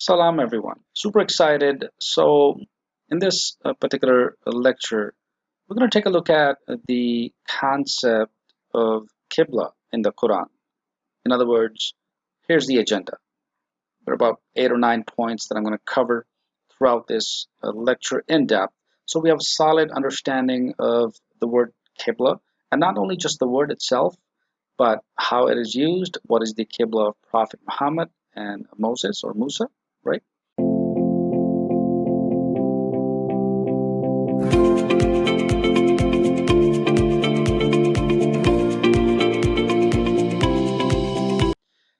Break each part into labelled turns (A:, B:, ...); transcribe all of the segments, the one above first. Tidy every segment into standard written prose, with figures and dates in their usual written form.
A: Salam everyone. Super excited. So in this particular lecture, we're going to take a look at the concept of Qibla in the Quran. In other words, here's the agenda. There are about 8 or 9 points that I'm going to cover throughout this lecture in depth. So we have a solid understanding of the word Qibla, and not only just the word itself, but how it is used, what is the Qibla of Prophet Muhammad and Moses or Musa, right?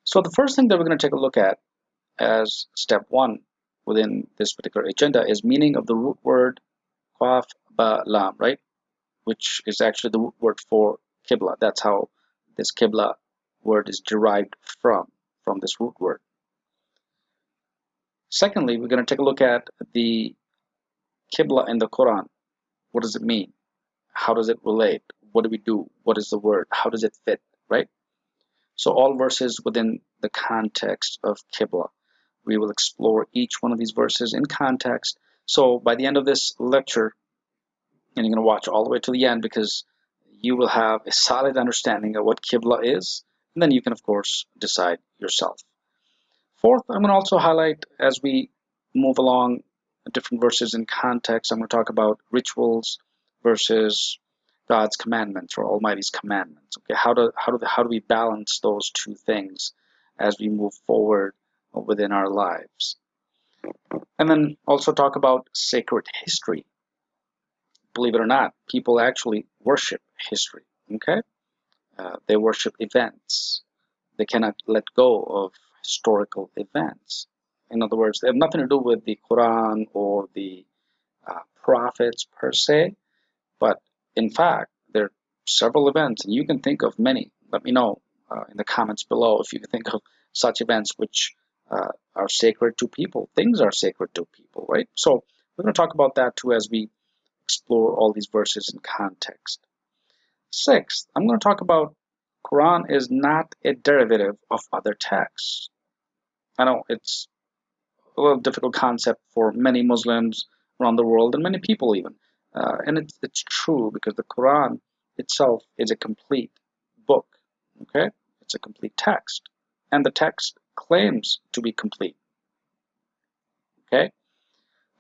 A: So the first thing that we're going to take a look at as step one within this particular agenda is meaning of the root word qaf ba lam, right? Which is actually the root word for Qibla. That's how this Qibla word is derived from this root word. Secondly, we're going to take a look at the Qibla in the Quran. What does it mean? How does it relate? What do we do? What is the word? How does it fit, right? So all verses within the context of Qibla. We will explore each one of these verses in context. So by the end of this lecture, and you're going to watch all the way to the end because you will have a solid understanding of what Qibla is, and then you can, of course, decide yourself. Fourth, I'm going to also highlight as we move along different verses in context. I'm going to talk about rituals versus God's commandments or Almighty's commandments. Okay, how do we balance those two things as we move forward within our lives? And then also talk about sacred history. Believe it or not, people actually worship history. Okay, they worship events. They cannot let go of historical events. In other words, they have nothing to do with the Quran or the prophets per se, but in fact, there are several events, and you can think of many. Let me know in the comments below if you can think of such events which are sacred to people. Things are sacred to people, right? So we're going to talk about that too as we explore all these verses in context. Sixth, I'm going to talk about Quran is not a derivative of other texts. I know it's a little difficult concept for many Muslims around the world and many people even. And it's true because the Quran itself is a complete book. Okay, it's a complete text, and the text claims to be complete. Okay,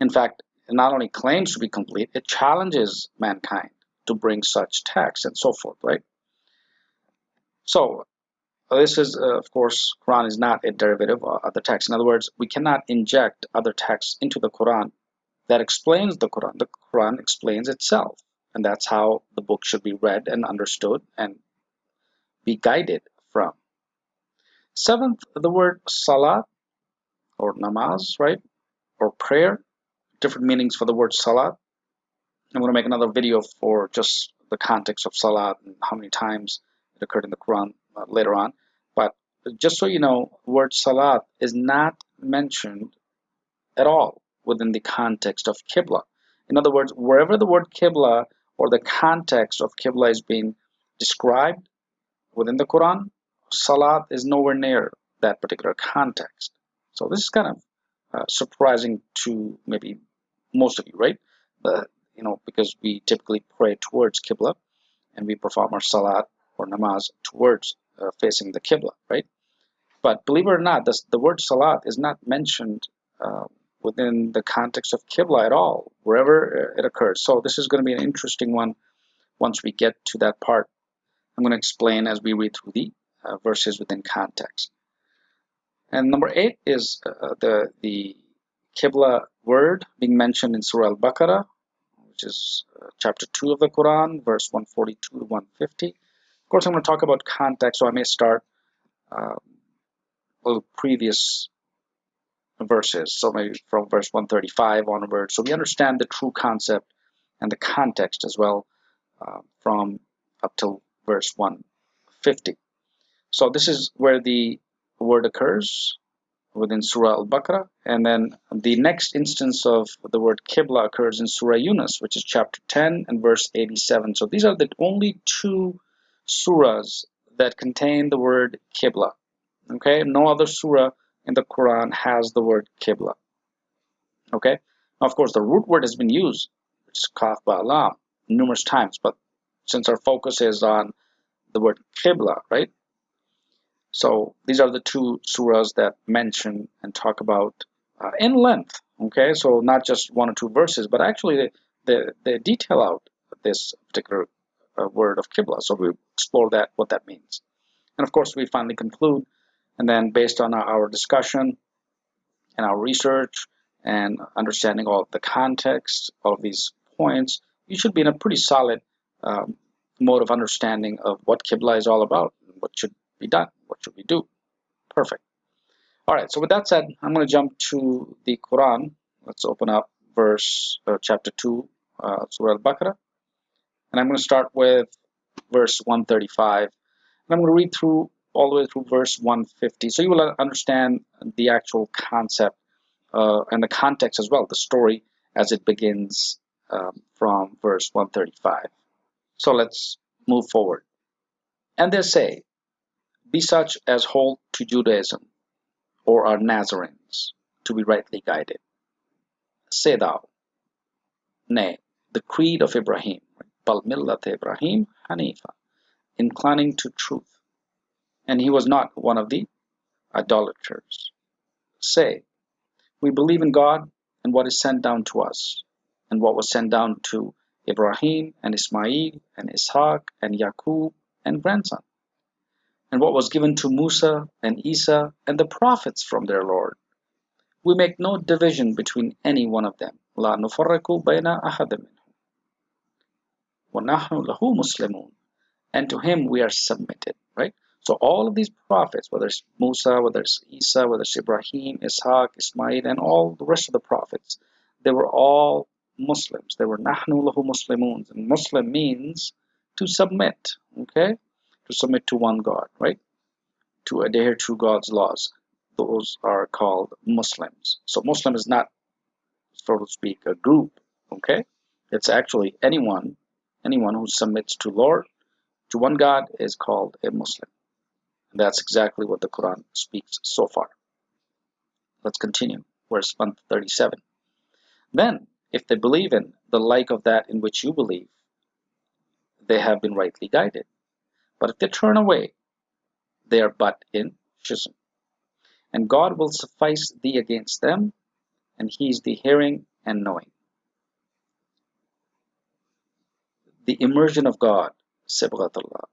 A: in fact, it not only claims to be complete, it challenges mankind to bring such texts and so forth, right? So this is, of course, Quran is not a derivative of other texts. In other words, we cannot inject other texts into the Quran that explains the Quran. The Quran explains itself, and that's how the book should be read and understood and be guided from. Seventh, the word salat or namaz, right, or prayer, different meanings for the word salat. I'm going to make another video for just the context of salat and how many times it occurred in the Quran later on. But just so you know, the word salat is not mentioned at all within the context of Qibla. In other words, wherever the word Qibla or the context of Qibla is being described within the Quran, Salat is nowhere near that particular context. So this is kind of surprising to maybe most of you, right? Because we typically pray towards Qibla and we perform our Salat or Namaz towards facing the Qibla, right? But believe it or not, the word Salat is not mentioned within the context of Qibla at all, wherever it occurs. So this is going to be an interesting one once we get to that part. I'm going to explain as we read through the verses within context. And number 8 is the Qibla word being mentioned in Surah Al-Baqarah, which is chapter 2 of the Quran, verse 142 to 150. Of course, I'm going to talk about context, so I may start previous verses, so maybe from verse 135 onward, so we understand the true concept and the context as well from up till verse 150. So this is where the word occurs within Surah Al-Baqarah, and then the next instance of the word Qibla occurs in Surah Yunus, which is chapter 10 and verse 87. So these are the only two surahs that contain the word Qibla. Okay, no other surah in the Quran has the word Qibla. Okay? Now, of course, the root word has been used, which is Kaf Ba'alam, numerous times, but since our focus is on the word Qibla, right? So these are the two surahs that mention and talk about in length. Okay, so not just one or two verses, but actually they detail out this particular word of Qibla. So we explore that, what that means. And of course, we finally conclude, and then based on our discussion and our research and understanding all of the context, all of these points, you should be in a pretty solid mode of understanding of what Qibla is all about, what should be done, what should we do. Perfect. All right, so with that said, I'm going to jump to the Quran. Let's open up chapter 2, Surah Al-Baqarah. And I'm going to start with verse 135. And I'm going to read through all the way through verse 150. So you will understand the actual concept and the context as well, the story as it begins from verse 135. So let's move forward. And they say, be such as hold to Judaism or are Nazarenes to be rightly guided. Say thou, nay, the creed of Ibrahim, Bal millat Ibrahim Hanifa, inclining to truth, and he was not one of the idolaters. Say, we believe in God and what is sent down to us, and what was sent down to Ibrahim and Ismail and Ishaq and Yaqub and grandson, and what was given to Musa and Isa and the prophets from their Lord. We make no division between any one of them. La nufarriqu bayna ahadin minhum. Wa nahnu lahu muslimun. And to him we are submitted, right? So all of these prophets, whether it's Musa, whether it's Isa, whether it's Ibrahim, Ishaq, Ismail, and all the rest of the prophets, they were all Muslims. They were nahnu lahu muslimun. And Muslim means to submit, okay? To submit to one God, right? To adhere to God's laws. Those are called Muslims. So Muslim is not, so to speak, a group, okay? It's actually anyone who submits to Lord, to one God, is called a Muslim. And that's exactly what the Quran speaks so far. Let's continue. Verse 137. Then, if they believe in the like of that in which you believe, they have been rightly guided. But if they turn away, they are but in schism. And God will suffice thee against them, and he is the hearing and knowing. The immersion of God, Sibghatullah.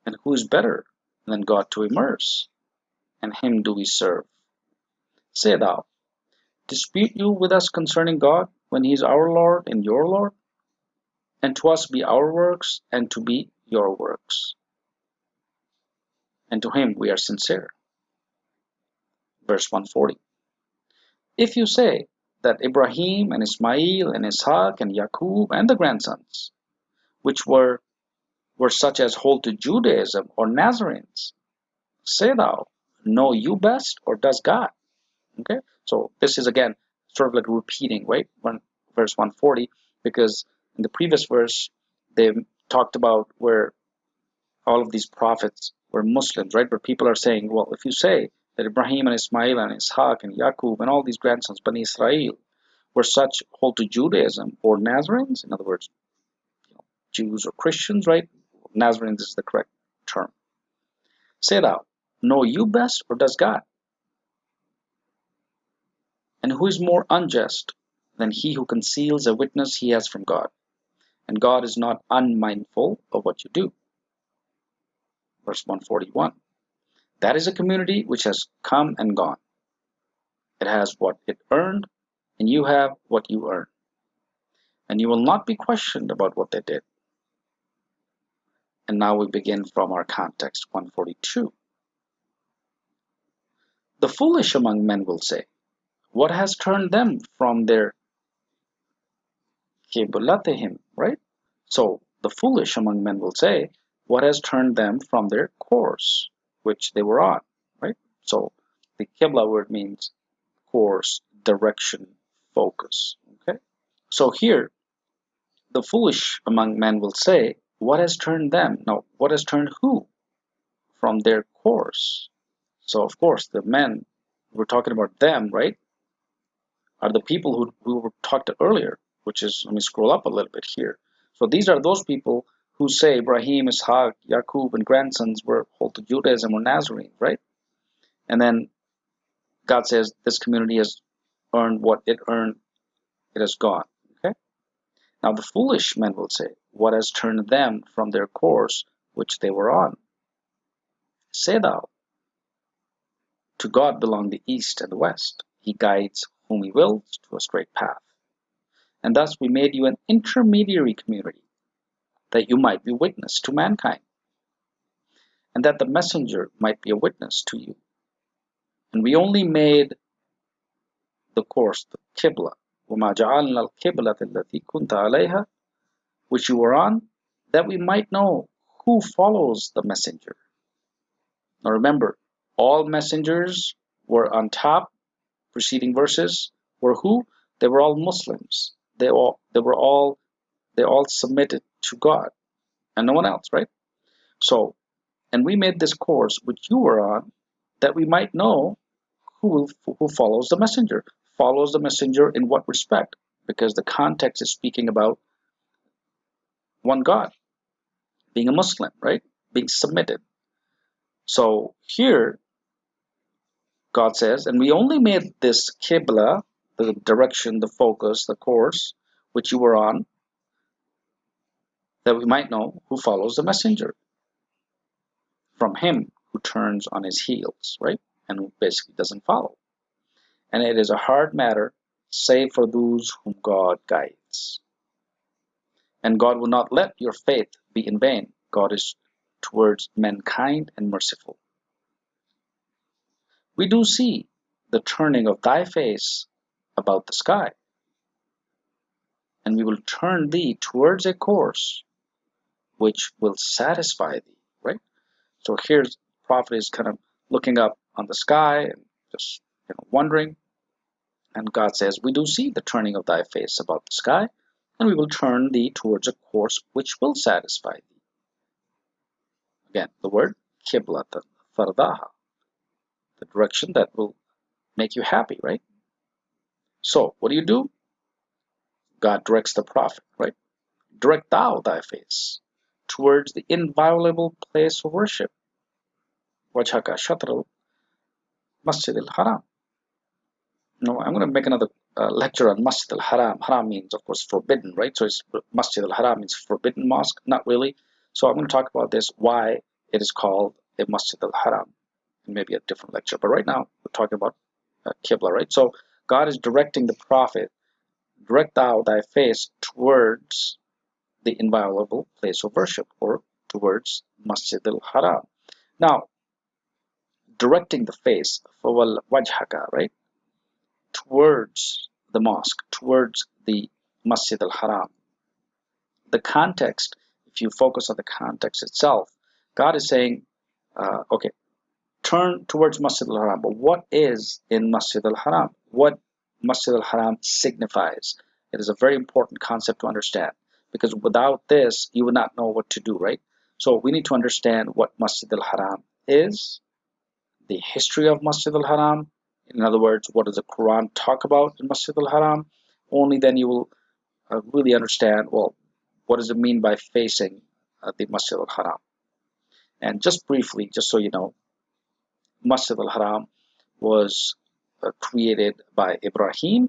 A: And who is better than God to immerse? And him do we serve. Say thou, dispute you with us concerning God, when he is our Lord and your Lord? And to us be our works, and to be your works. And to him we are sincere. Verse 140. If you say that Ibrahim and Ismail and Ishaq and Yaqub and the grandsons, which were such as hold to Judaism or Nazarenes, say thou, know you best, or does God? Okay, so this is again sort of like repeating, right? Verse 140, because in the previous verse they talked about where all of these prophets were Muslims, right? Where people are saying, well, if you say that Ibrahim and Ismail and Ishaq and Yaqub and all these grandsons, Bani Israel, were such hold to Judaism or Nazarenes, in other words, Jews or Christians, right? Nazarenes is the correct term. Say thou, know you best, or does God? And who is more unjust than he who conceals a witness he has from God? And God is not unmindful of what you do. Verse 141. That is a community which has come and gone. It has what it earned, and you have what you earn. And you will not be questioned about what they did. And now we begin from our context, 142. The foolish among men will say, what has turned them from their Qiblatihim, right? So the foolish among men will say, what has turned them from their course, which they were on, right? So the Qibla word means course, direction, focus, okay? So here, the foolish among men will say, what has turned them? Now, what has turned who from their course? So of course, the men we're talking about them, right, are the people who were talked to earlier, which is, let me scroll up a little bit here. So these are those people who say Ibrahim, Ishaq, Yaqub, and grandsons were hold to Judaism or Nazarene, right? And then God says this community has earned what it earned, it has gone. Okay. Now the foolish men will say, what has turned them from their course which they were on? Say thou, to God belong the east and the west. He guides whom he wills to a straight path. And thus we made you an intermediary community, that you might be witness to mankind, and that the messenger might be a witness to you. And we only made the course, the Qibla, وَمَا جَعَلْنَا الْقِبْلَةَ الَّتِي كُنْتَ عَلَيْهَا, which you were on, that we might know who follows the messenger. Now remember, all messengers were on top. Preceding verses were who? They were all Muslims. They all submitted to God and no one else, right? So, and we made this course which you were on, that we might know who follows the messenger. Follows the messenger in what respect? Because the context is speaking about one God, being a Muslim, right? Being submitted. So here, God says, and we only made this Qibla, the direction, the focus, the course, which you were on, that we might know who follows the messenger from him who turns on his heels, right? And who basically doesn't follow. And it is a hard matter, save for those whom God guides. And God will not let your faith be in vain. God is towards mankind and merciful. We do see the turning of thy face about the sky, and we will turn thee towards a course which will satisfy thee, right? So here's the prophet is kind of looking up on the sky and just wondering, and God says, we do see the turning of thy face about the sky, and we will turn thee towards a course which will satisfy thee. Again, the word Qiblatan Fardaha, the direction that will make you happy, right? So what do? God directs the prophet, right? Direct thou thy face towards the inviolable place of worship. Wajhaka Shatral Masjid al-Haram. No, I'm going to make another lecture on Masjid al-Haram. Haram means, of course, forbidden, right? So it's Masjid al-Haram means forbidden mosque, not really. So I'm going to talk about this, why it is called a Masjid al-Haram, and maybe a different lecture. But right now, we're talking about Qibla, right? So God is directing the prophet, direct thou thy face towards the inviolable place of worship, or towards Masjid al-Haram. Now, directing the face, for wajhaka, right? Towards the mosque, towards the Masjid al-Haram. The context, if you focus on the context itself, God is saying, okay, turn towards Masjid al-Haram. But what is in Masjid al-Haram? What Masjid al-Haram signifies? It is a very important concept to understand, because without this, you would not know what to do, right? So we need to understand what Masjid al-Haram is, the history of Masjid al-Haram. In other words, what does the Quran talk about in Masjid al-Haram? Only then you will really understand, well, what does it mean by facing the Masjid al-Haram? And just briefly, just so you know, Masjid al-Haram was created by Ibrahim,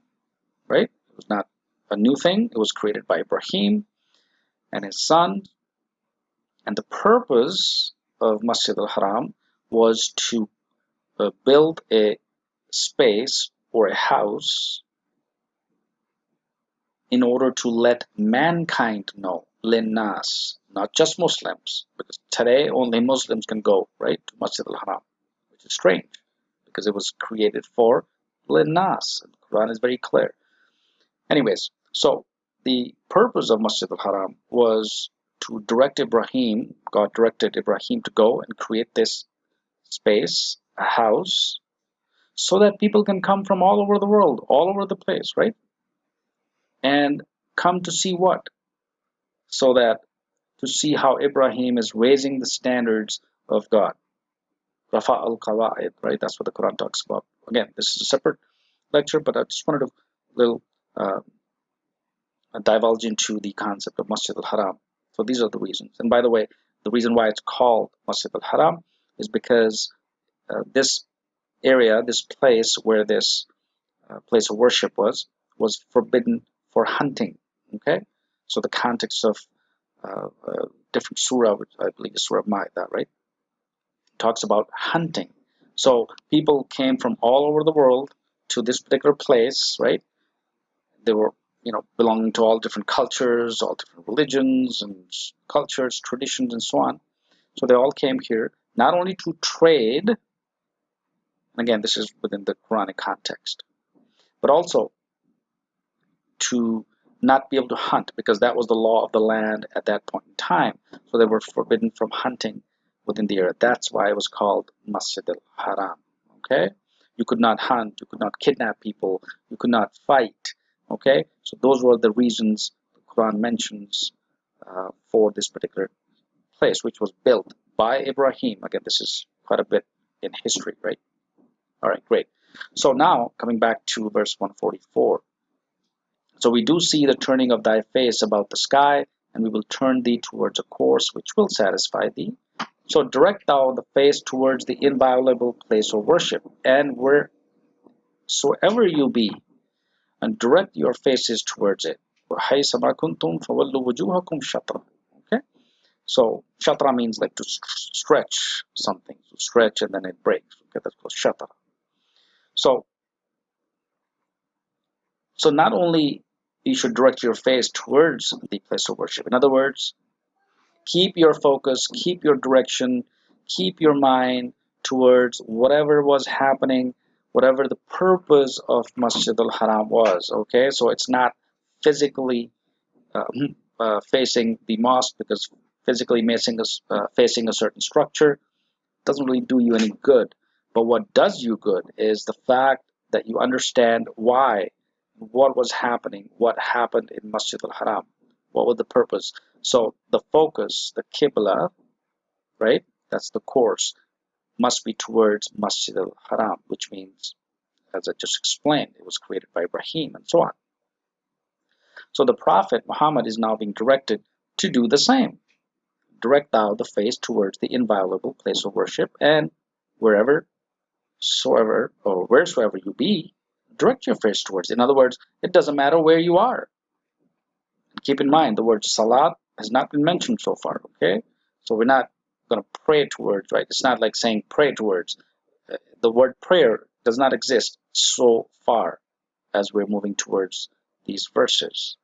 A: right? It was not a new thing. It was created by Ibrahim and his son. And the purpose of Masjid al-Haram was to build a space or a house in order to let mankind know, linnas, not just Muslims, because today only Muslims can go, right, to Masjid al-Haram, which is strange, because it was created for linnas. The Quran is very clear. Anyways, so the purpose of Masjid al-Haram was to direct Ibrahim, God directed Ibrahim to go and create this space, a house, so that people can come from all over the world, all over the place, right? And come to see what? So that to see how Ibrahim is raising the standards of God. Rafa al-Qawaid, right? That's what the Quran talks about. Again, this is a separate lecture, but I just wanted to little uh, divulge into the concept of Masjid al-Haram. So these are the reasons. And by the way, the reason why it's called Masjid al-Haram is because this area, this place where this place of worship was forbidden for hunting. Okay, so the context of different surah, which I believe is Surah Ma'idah, right, talks about hunting. So people came from all over the world to this particular place, right? They were, belonging to all different cultures, all different religions and cultures, traditions, and so on. So they all came here not only to trade, and again, this is within the Quranic context, but also to not be able to hunt, because that was the law of the land at that point in time. So they were forbidden from hunting within the area. That's why it was called Masjid al-Haram. Okay, you could not hunt, you could not kidnap people, you could not fight. Okay, so those were the reasons the Quran mentions for this particular place, which was built by Ibrahim. Again, this is quite a bit in history, right? All right, great. So now coming back to verse 144. So we do see the turning of thy face about the sky, and we will turn thee towards a course which will satisfy thee. So direct thou the face towards the inviolable place of worship, and wheresoever you be, and direct your faces towards it. Okay, so shatra means like to stretch something, to stretch and then it breaks. Okay, that's called shatra. So not only you should direct your face towards the place of worship. In other words, keep your focus, keep your direction, keep your mind towards whatever was happening, whatever the purpose of Masjid al-Haram was. Okay, so it's not physically facing the mosque, because physically facing a certain structure doesn't really do you any good. But what does you good is the fact that you understand why, what was happening, what happened in Masjid al-Haram, what was the purpose. So the focus, the Qibla, right, that's the course, must be towards Masjid al-Haram, which means, as I just explained, it was created by Ibrahim and so on. So the Prophet Muhammad is now being directed to do the same. Direct thou the face towards the inviolable place of worship, and wheresoever you be, direct your face towards it. In other words, it doesn't matter where you are. And keep in mind, the word salat has not been mentioned so far, okay? So we're not going to pray towards, right? It's not like saying pray towards. The word prayer does not exist so far as we're moving towards these verses.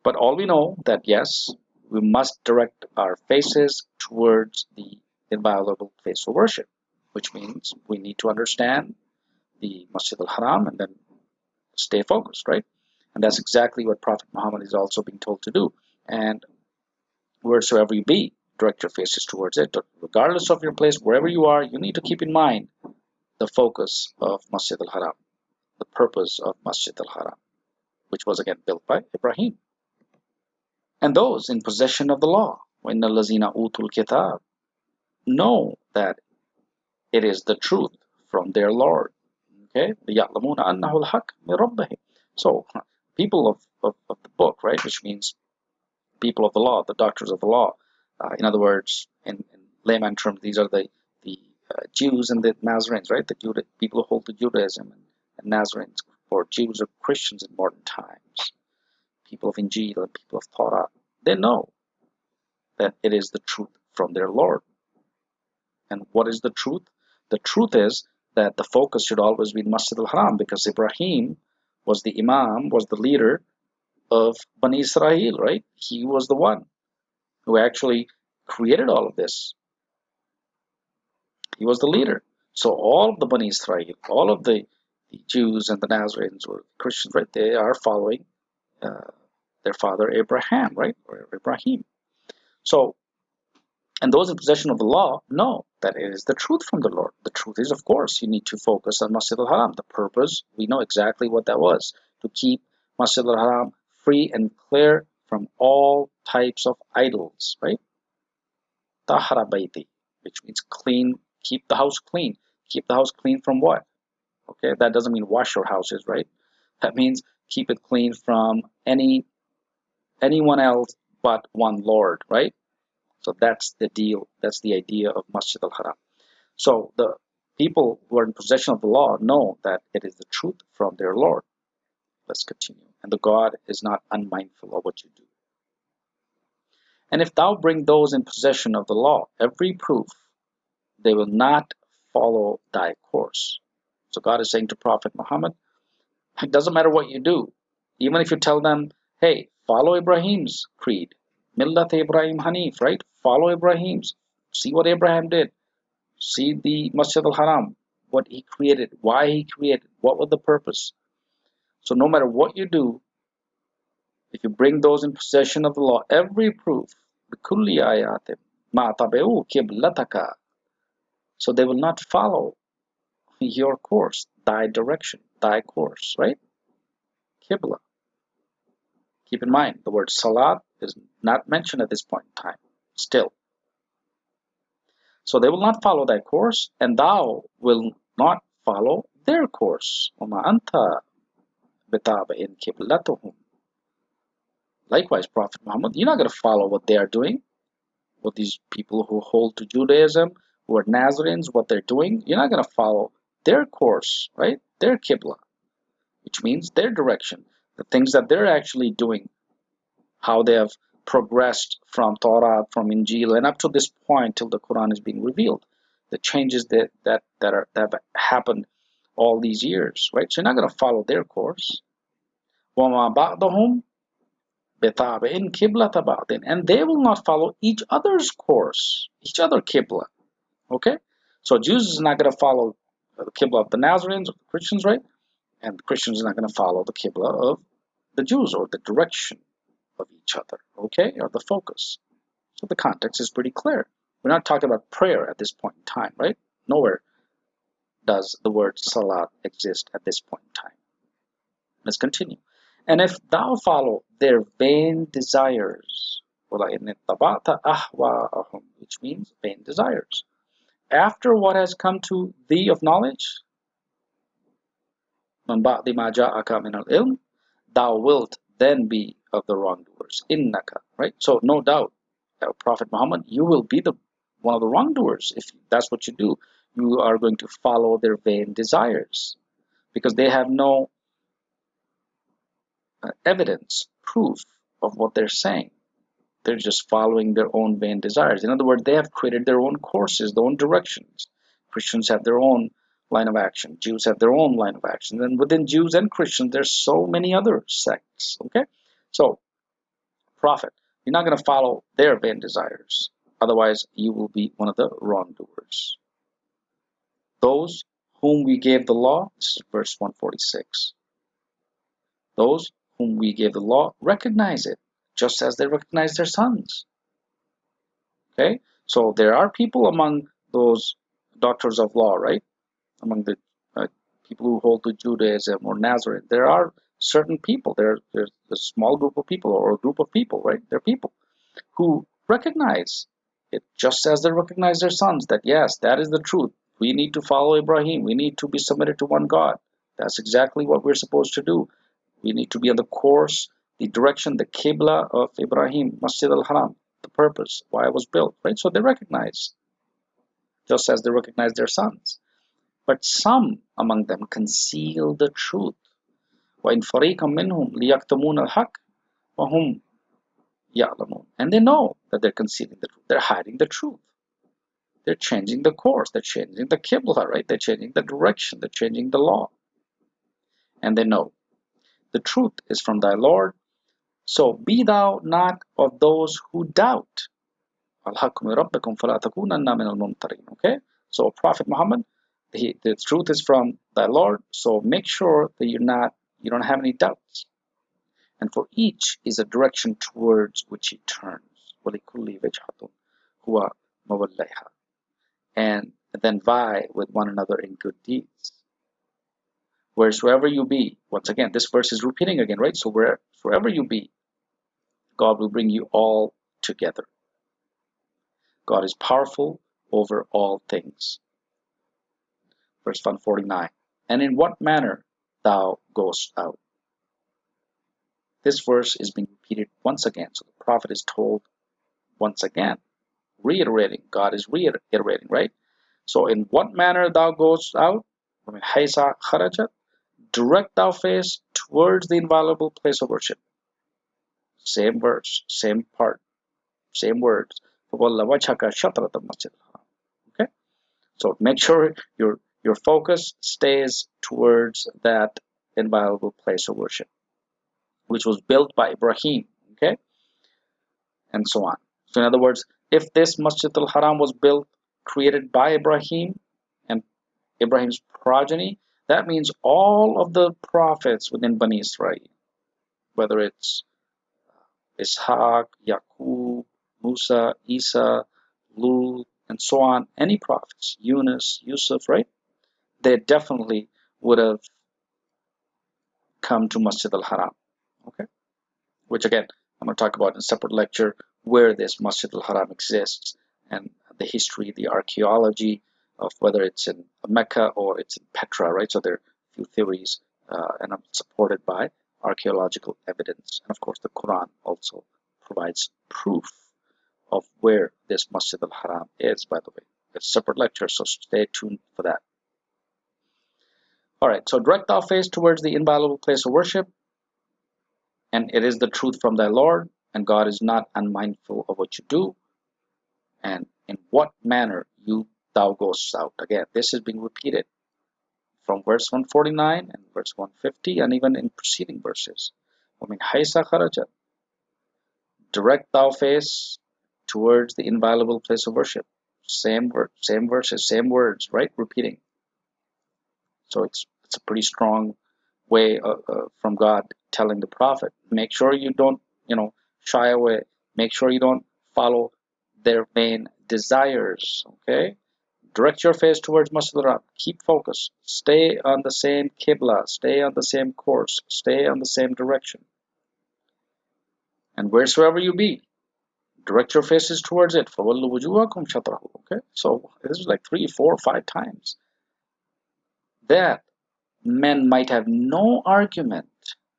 A: But all we know that, yes, we must direct our faces towards the inviolable place of worship, which means we need to understand the Masjid al-Haram and then stay focused, right? And that's exactly what Prophet Muhammad is also being told to do. And wheresoever you be, direct your faces towards it. Regardless of your place, wherever you are, you need to keep in mind the focus of Masjid al-Haram, the purpose of Masjid al-Haram, which was again built by Ibrahim. And those in possession of the law, وَإِنَّ الَّذِينَ أُوتُوا الْكِتَابَ, know that it is the truth from their Lord. Okay, لِيَعْلَمُونَ أَنَّهُ الْحَقُّ مِنْ رَبِّهِمْ. So people of the book, right, which means people of the law, the doctors of the law. In other words, in layman terms, these are the Jews and the Nazarenes, right? The people who hold to Judaism and Nazarenes, or Jews or Christians in modern times. People of Injil and people of Torah, they know that it is the truth from their Lord. And what is the truth? The truth is that the focus should always be Masjid al-Haram, because Ibrahim was the Imam, was the leader of Bani Israel, right? He was the one who actually created all of this. He was the leader. So all of the Bani Israel, all of the Jews and the Nazarenes or Christians, right, they are following their father Abraham, right, or Ibrahim. So, and those in possession of the law know that it is the truth from the Lord. The truth is, of course, you need to focus on Masjid al-Haram. The purpose, we know exactly what that was, to keep Masjid al-Haram free and clear from all types of idols, right? Tahara bayti, which means clean Keep the house clean. Keep the house clean from what? Okay, that doesn't mean wash your houses, right? That means keep it clean from anyone else but one Lord, right? So that's the deal. That's the idea of Masjid al-Haram. So the people who are in possession of the law know that it is the truth from their Lord. Let's continue. And the God is not unmindful of what you do. And if thou bring those in possession of the law every proof, they will not follow thy course. So God is saying to Prophet Muhammad, it doesn't matter what you do. Even if you tell them, hey, follow Ibrahim's creed. Millat Ibrahim Hanif, right? Follow Ibrahim's. See what Abraham did. See the Masjid al-Haram, what he created, why he created, what was the purpose. So no matter what you do, if you bring those in possession of the law, every proof, بِكُلِّ آيَاتٍ مَا تَبِعُوا قِبْلَتَكَ, so they will not follow your course, thy direction, thy course, right? Qibla. Keep in mind, the word salat is not mentioned at this point in time, still. So they will not follow thy course, and thou will not follow their course. وَمَا أَنْتَ بِتَابِعٍ قِبْلَتَهُمْ. Likewise, Prophet Muhammad, you're not going to follow what they are doing, what these people who hold to Judaism, who are Nazarenes, what they're doing. You're not going to follow their course, right? Their Qibla, which means their direction, the things that they're actually doing, how they have progressed from Torah, from Injil, and up to this point till the Quran is being revealed. The changes that have happened all these years, right? So you're not going to follow their course. وَمَا بَعْضَهُمْ بِتَابِعٍ قِبْلَةَ بَعْضٍ, and they will not follow each other's course, each other Qibla. Okay? So Jews is not going to follow the Qibla of the Nazarenes, of the Christians, right? And the Christians are not going to follow the Qibla of the Jews, or the direction of each other, okay, or the focus. So the context is pretty clear. We're not talking about prayer at this point in time, right? Nowhere does the word salat exist at this point in time. Let's continue. And if thou follow their vain desires, which means vain desires, after what has come to thee of knowledge, thou wilt then be of the wrongdoers. Innaka, right? So no doubt, Prophet Muhammad, you will be one of the wrongdoers if that's what you do. You are going to follow their vain desires because they have no evidence, proof of what they're saying. They're just following their own vain desires. In other words, they have created their own courses, their own directions. Christians have their own line of action. Jews have their own line of action. And within Jews and Christians, there's so many other sects. Okay? So, Prophet, you're not going to follow their vain desires. Otherwise, you will be one of the wrongdoers. Those whom we gave the law, this is verse 146. Those whom we gave the law recognize it, just as they recognize their sons. Okay? So there are people among those doctors of law, right? Among the people who hold to Judaism or Nazareth, there are certain people. There's a small group of people or a group of people, right? There are people who recognize it just as they recognize their sons, that yes, that is the truth. We need to follow Ibrahim. We need to be submitted to one God. That's exactly what we're supposed to do. We need to be on the course, the direction, the Qibla of Ibrahim, Masjid al-Haram, the purpose, why it was built, right? So they recognize, just as they recognize their sons. But some among them conceal the truth. وَإِنْ فَرِيقًا مِّنْهُمْ لِيَكْتُمُونَ الْحَقَّ وَهُمْ يَعْلَمُونَ. And they know that they're concealing the truth. They're hiding the truth. They're changing the course. They're changing the Qibla, right? They're changing the direction. They're changing the law. And they know the truth is from thy Lord. So be thou not of those who doubt. Okay? So Prophet Muhammad, the truth is from thy Lord, so make sure that you don't have any doubts. And for each is a direction towards which he turns. And then vie with one another in good deeds. Wheresoever you be, once again, this verse is repeating again, right? So wherever you be, God will bring you all together. God is powerful over all things. verse 149. And in what manner thou goest out. This verse is being repeated once again. So the prophet is told once again, reiterating. God is reiterating, right? So in what manner thou goest out, I mean, haysa kharajat, direct thou face towards the inviolable place of worship. Same verse, same part, same words. Okay, so make sure your focus stays towards that inviolable place of worship, which was built by Ibrahim. Okay, and so on. So in other words, if this Masjid al-Haram was built, created by Ibrahim and Ibrahim's progeny, that means all of the prophets within Bani Israel, whether it's Ishaq, Yaqub, Musa, Isa, Lut, and so on, any prophets, Yunus, Yusuf, right? They definitely would have come to Masjid al-Haram, okay? Which again, I'm going to talk about in a separate lecture where this Masjid al-Haram exists and the history, the archaeology of whether it's in Mecca or it's in Petra, right? So there are a few theories and I'm supported by archaeological evidence. And of course, the Quran also provides proof of where this Masjid al-Haram is, by the way. It's a separate lecture, so stay tuned for that. All right, so direct thou face towards the inviolable place of worship, and it is the truth from thy Lord, and God is not unmindful of what you do, and in what manner thou goest out. Again, this is being repeated from verse 149 and verse 150, and even in preceding verses. I mean, haysa kharajat, direct thou face towards the inviolable place of worship. Same verses, same words, right? Repeating. So it's a pretty strong way from God telling the prophet. Make sure you don't, shy away. Make sure you don't follow their vain desires. Okay. Direct your face towards Masjid al-Haram. Keep focus. Stay on the same Qibla. Stay on the same course. Stay on the same direction. And wheresoever you be, direct your faces towards it. Okay. So this is like 3, 4, 5 times. That men might have no argument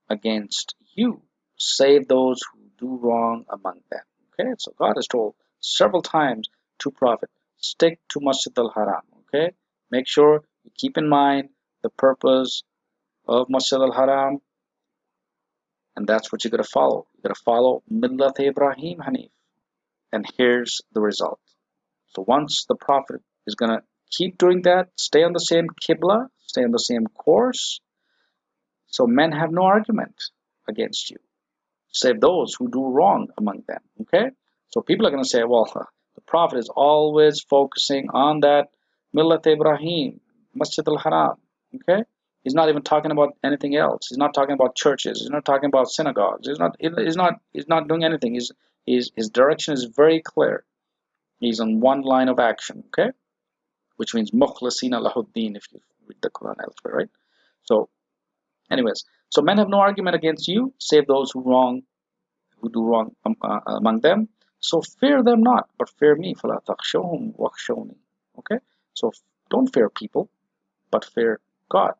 A: against you, save those who do wrong among them. Okay, so God has told several times to prophet, stick to Masjid al-Haram. Okay, make sure you keep in mind the purpose of Masjid al-Haram, and that's what you're going to follow. You're going to follow Millat Ibrahim Hanif, and here's the result. So once the prophet is going to keep doing that, stay on the same Qibla, stay on the same course, so men have no argument against you, save those who do wrong among them. Okay? So people are going to say, well, the prophet is always focusing on that Millat Ibrahim, Masjid al-Haram. Okay? He's not even talking about anything else. He's not talking about churches. He's not talking about synagogues. He's not doing anything. His direction is very clear. He's on one line of action. Okay? Which means mukhlasina lahuddin if you read the Quran elsewhere, right? So anyways, so men have no argument against you, save those who do wrong among them. So fear them not, but fear me. فَلَا تَخْشَوْهُمْ وَخْشَوْنِي. Okay? So don't fear people, but fear God.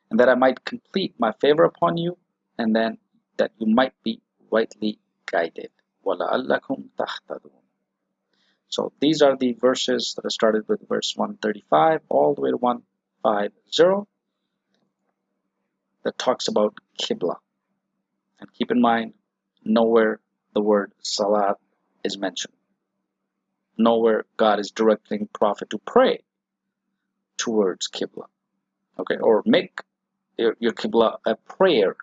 A: And that I might complete my favor upon you, and then that you might be rightly guided. وَلَعَلَّكُمْ تَهْتَدُونَ. So these are the verses that I started with verse 135 all the way to 150 that talks about Qibla. And keep in mind, nowhere the word Salat is mentioned. Nowhere God is directing prophet to pray towards Qibla. Okay, or make your Qibla a prayer.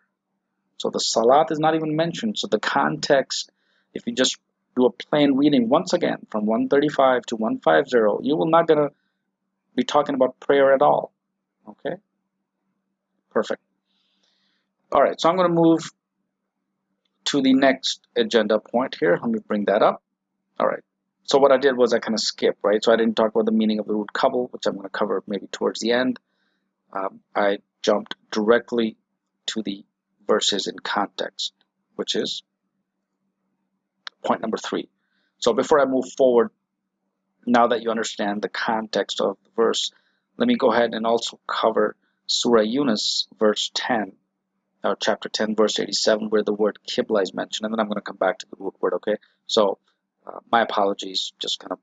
A: So the Salat is not even mentioned. So the context, if you just do a plain reading once again from 135 to 150, you will not gonna be talking about prayer at all. Okay, perfect. All right, so I'm going to move to the next agenda point here. Let me bring that up. All right, so what I did was I kind of skipped, right? So I didn't talk about the meaning of the root Qabl, which I'm going to cover maybe towards the end. I jumped directly to the verses in context, which is point number 3. So before I move forward, now that you understand the context of the verse, let me go ahead and also cover Surah Yunus, verse 10, chapter 10, verse 87, where the word Qibla is mentioned, and then I'm going to come back to the root word, okay? So, my apologies, just kind of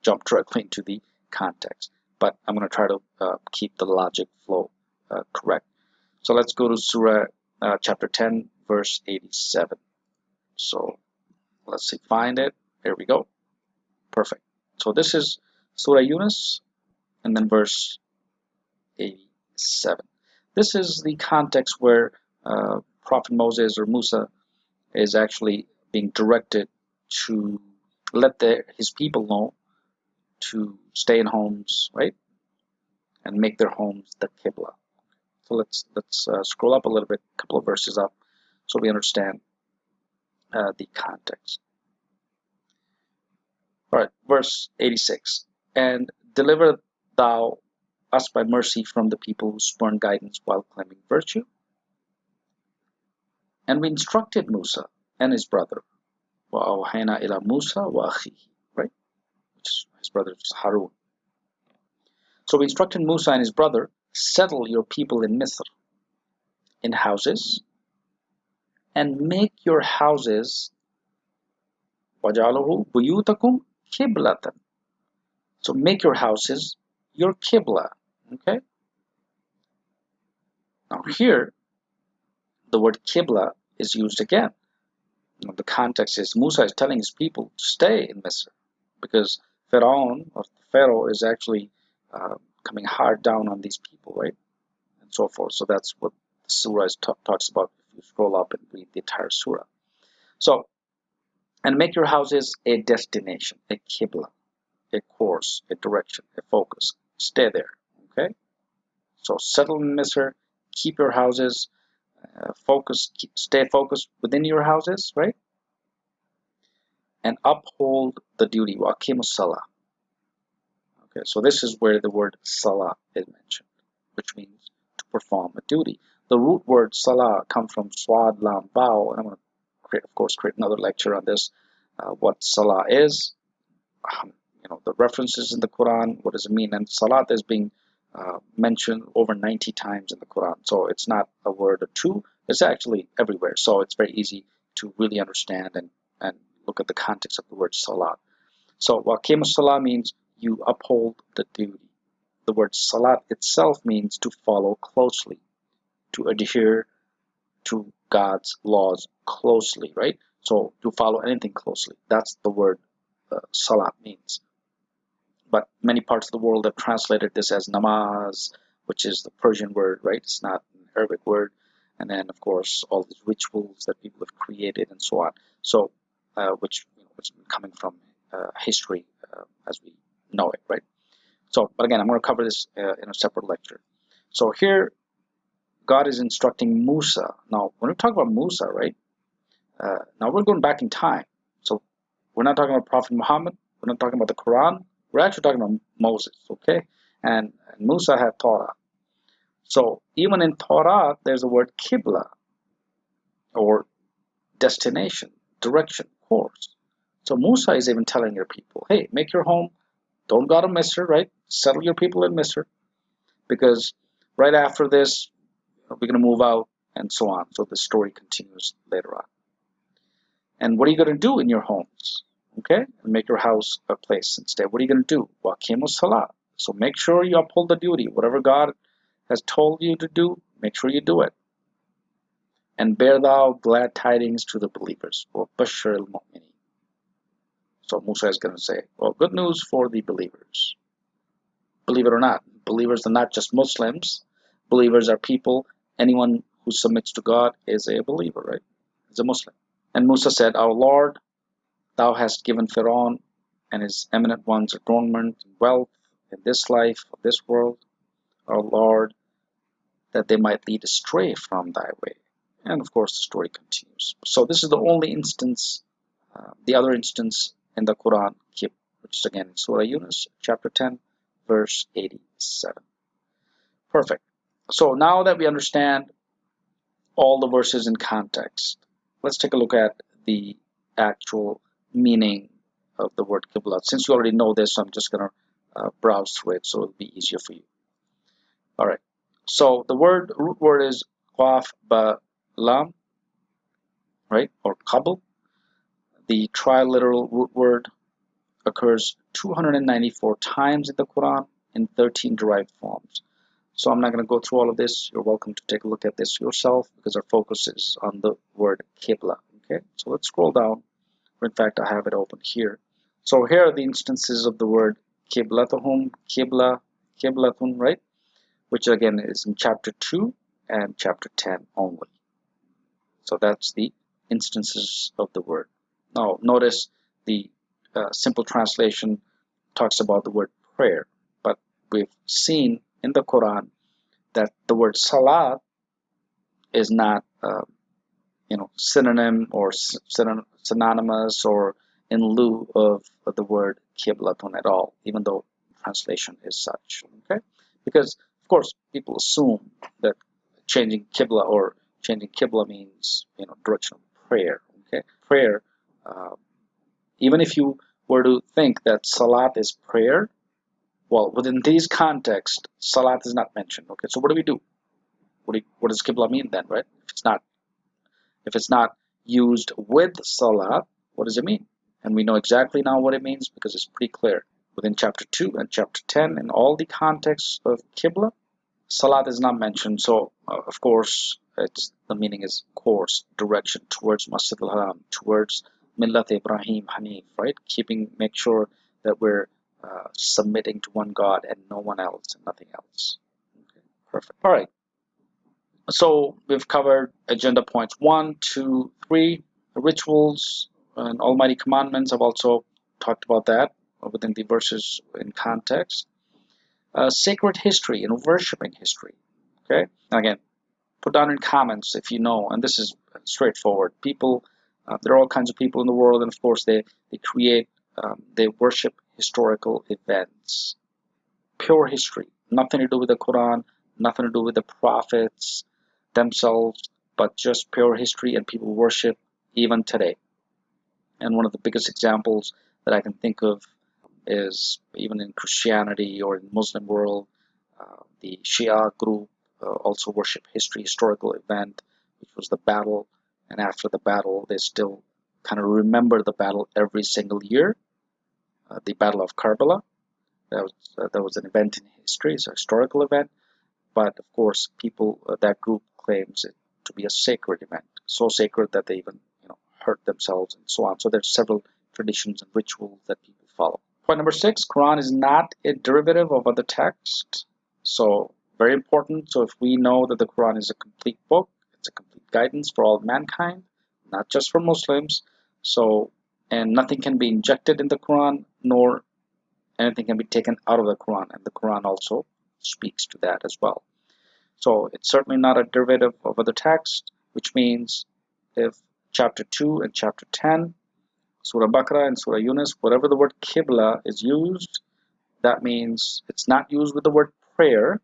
A: jump directly into the context, but I'm going to try to keep the logic flow correct. So let's go to Surah chapter 10, verse 87. So let's see, find it. There we go. Perfect. So this is Surah Yunus, and then verse 87. This is the context where Prophet Moses or Musa is actually being directed to let his people know to stay in homes, right, and make their homes the Qibla. So let's scroll up a little bit, a couple of verses up, so we understand the context. All right, verse 86. And deliver thou us by mercy from the people who spurn guidance while claiming virtue. And we instructed Musa and his brother, وَأَوْحَيْنَا إِلَى مُوسَى وَأَخِيهِ, right? Which is his brother Harun. So we instructed Musa and his brother, settle your people in Misr, in houses, and make your houses وَجَعَلُهُ بُيُوتَكُمْ قِبْلَةً. So make your houses your Qibla, okay? Now here, the word Qibla is used again. The context is Musa is telling his people to stay in Misr because Pharaoh is actually coming hard down on these people, right? And so forth. So that's what the surah talks about if you scroll up and read the entire surah. So, and make your houses a destination, a Qibla, a course, a direction, a focus. Stay there, okay? So settle in Misr, keep your houses, stay focused within your houses, right? And uphold the duty, waqimus salah. Okay, so this is where the word salah is mentioned, which means to perform a duty. The root word salah comes from swad lam bao, and I'm going to create another lecture on this. What salah is, the references in the Quran, what does it mean? And salat is being mentioned over 90 times in the Quran, so it's not a word or two. It's actually everywhere, so it's very easy to really understand and look at the context of the word salat. So waqimus salah means you uphold the duty. The word salat itself means to follow closely, to adhere to God's laws closely, right? So to follow anything closely, that's the word salat means. But many parts of the world have translated this as namaz, which is the Persian word, right? It's not an Arabic word. And then, of course, all these rituals that people have created and so on. So, which is coming from history as we know it, right? So, but again, I'm going to cover this in a separate lecture. So here, God is instructing Musa. Now, when we talk about Musa, right? Now we're going back in time. So we're not talking about Prophet Muhammad. We're not talking about the Quran. We're actually talking about Moses, okay? And Musa had Torah. So even in Torah, there's a word Qibla, or destination, direction, course. So Musa is even telling your people, hey, make your home, don't go to Misr, right? Settle your people in Misr, because right after this, we're going to move out, and so on. So the story continues later on. And what are you going to do in your homes? Okay, and make your house a place instead. What are you going to do? Waqimus salah. So make sure you uphold the duty. Whatever God has told you to do, make sure you do it. And bear thou glad tidings to the believers. وَبَشِّرِ الْمُؤْمِنِينَ. So Musa is going to say, well, good news for the believers. Believe it or not, believers are not just Muslims. Believers are people. Anyone who submits to God is a believer, right? Is a Muslim. And Musa said, our Lord, thou hast given Pharaoh and his eminent ones adornment and wealth in this life of this world, our Lord, that they might lead astray from thy way. And of course, the story continues. So this is the only instance, the other instance in the Quran, which is again in Surah Yunus, chapter 10, verse 87. Perfect. So now that we understand all the verses in context, let's take a look at the actual meaning of the word Qibla. Since you already know this, I'm just going browse through it, so it'll be easier for you. All right. So the root word is qaf ba lam, right, or qabl. The triliteral root word occurs 294 times in the Quran in 13 derived forms. So I'm not going to go through all of this. You're welcome to take a look at this yourself because our focus is on the word Qibla. Okay, so let's scroll down. In fact, I have it open here. So here are the instances of the word Qiblatuhum, Qibla, Qiblatun, right? Which again is in chapter 2 and chapter 10 only. So that's the instances of the word. Now notice the simple translation talks about the word prayer, but we've seen in the Quran that the word salat is not synonym or synonymous or in lieu of the word Qiblatun at all, even though translation is such. Okay, because of course people assume that changing Qibla means direction of prayer. Okay, prayer. Even if you were to think that salat is prayer, well, within these contexts, salat is not mentioned. Okay, so what do we do? What does Qibla mean then, right? If it's not used with salat, what does it mean? And we know exactly now what it means because it's pretty clear. Within chapter 2 and chapter 10, in all the contexts of Qibla, salat is not mentioned. So, of course, the meaning is course, direction towards Masjid al-Haram, towards Millat Ibrahim Hanif, right? Make sure that we're submitting to one God and no one else and nothing else. Okay, perfect. All right. So we've covered agenda points 1, 2, 3, the rituals and Almighty commandments. I've also talked about that within the verses in context. Sacred history and worshiping history. Okay, and again, put down in comments if you know, and this is straightforward. People, there are all kinds of people in the world, and of course they they worship historical events, pure history, nothing to do with the Quran, nothing to do with the prophets themselves, but just pure history, and people worship even today. And one of the biggest examples that I can think of is even in Christianity or in Muslim world, the Shia group also worship historical event, which was the battle, and after the battle, they still kind of remember the battle every single year. The Battle of Karbala, that was an event in history, it's a historical event, but of course, that group claims it to be a sacred event, so sacred that they even hurt themselves and so on. So there's several traditions and rituals that people follow. Point number 6, Quran is not a derivative of other texts. So very important. So if we know that the Quran is a complete book, it's a complete guidance for all mankind, not just for Muslims. So, and nothing can be injected in the Quran, nor anything can be taken out of the Quran. And the Quran also speaks to that as well. So it's certainly not a derivative of other texts, which means if chapter 2 and chapter 10, Surah Baqarah and Surah Yunus, whatever the word Qibla is used, that means it's not used with the word prayer.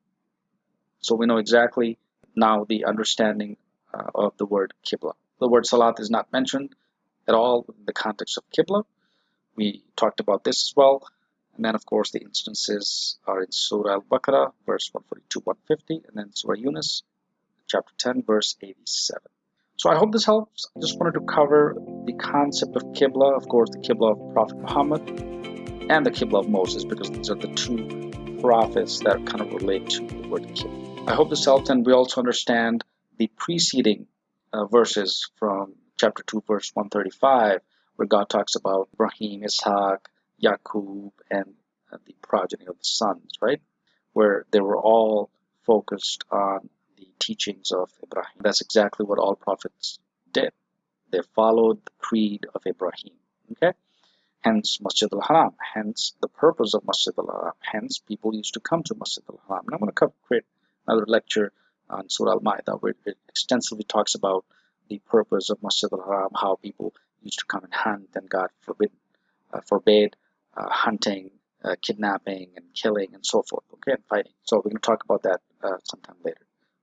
A: So we know exactly now the understanding of the word Qibla. The word Salat is not mentioned at all in the context of Qibla. We talked about this as well. And then, of course, the instances are in Surah Al-Baqarah, verse 142, 150, and then Surah Yunus, chapter 10, verse 87. So I hope this helps. I just wanted to cover the concept of Qibla, of course, the Qibla of Prophet Muhammad and the Qibla of Moses, because these are the two prophets that kind of relate to the word Qibla. I hope this helped, and we also understand the preceding verses from chapter 2, verse 135, where God talks about Ibrahim, Ishaq, Yaqub, and the progeny of the sons, right? Where they were all focused on the teachings of Ibrahim. That's exactly what all prophets did. They followed the creed of Ibrahim, okay? Hence Masjid al-Haram, hence the purpose of Masjid al-Haram, hence people used to come to Masjid al-Haram. And I'm going to create another lecture on Surah Al-Ma'idah where it extensively talks about the purpose of Masjid al-Haram, how people used to come and hunt, and God forbade hunting, kidnapping, and killing, and so forth, okay, and fighting. So we're going to talk about that sometime later.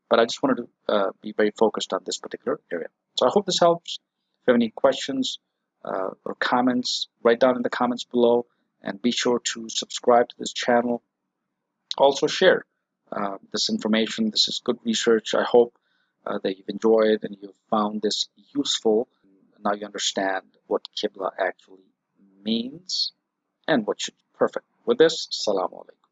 A: But I just wanted to be very focused on this particular area. So I hope this helps. If you have any questions or comments, write down in the comments below, And be sure to subscribe to this channel. Also share this information. This is good research. I hope that you've enjoyed and you've found this useful. Now you understand what Qibla actually means and what should be perfect. With this, Assalamu alaikum.